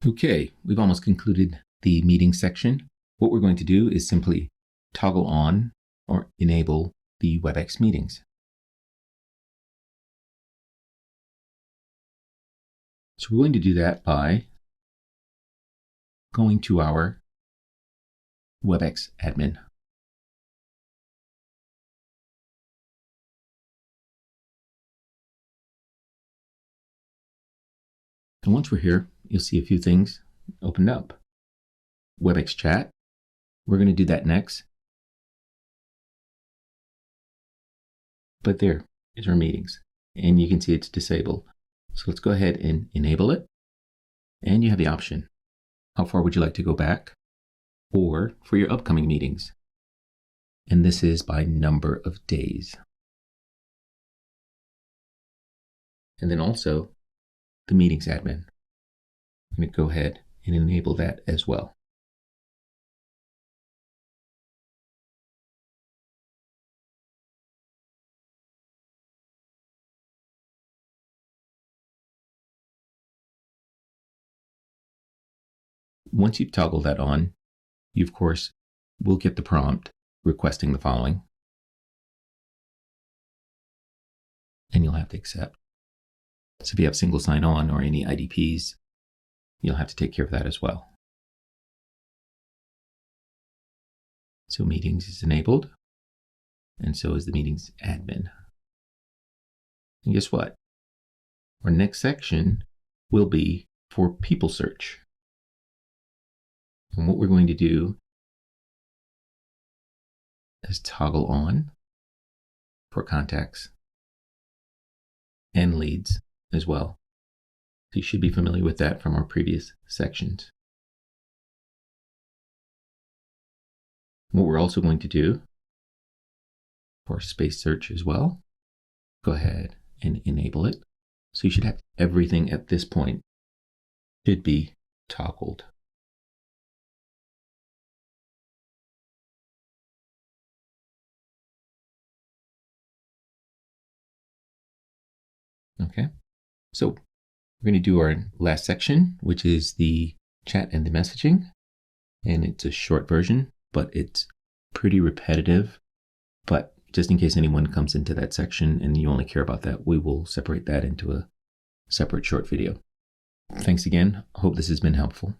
Okay, we've almost concluded the meeting section. What we're going to do is simply toggle on or enable the Webex meetings. So we're going to do that by going to our Webex admin. And once we're here, you'll see a few things opened up. Webex chat. We're going to do that next. But there is our meetings. And you can see it's disabled. So let's go ahead and enable it. And you have the option. How far would you like to go back? Or for your upcoming meetings. And this is by number of days. And then also the meetings admin. I'm going to go ahead and enable that as well. Once you've toggled that on, you of course will get the prompt requesting the following. And you'll have to accept. So if you have single sign-on or any IDPs, you'll have to take care of that as well. So meetings is enabled, and so is the meetings admin. And guess what? Our next section will be for people search. And what we're going to do is toggle on for contacts and leads as well. So you should be familiar with that from our previous sections. What we're also going to do for space search as well, go ahead and enable it. So you should have everything at this point should be toggled. Okay, so we're going to do our last section, which is the chat and the messaging. And it's a short version, but it's pretty repetitive. But just in case anyone comes into that section and you only care about that, we will separate that into a separate short video. Thanks again. I hope this has been helpful.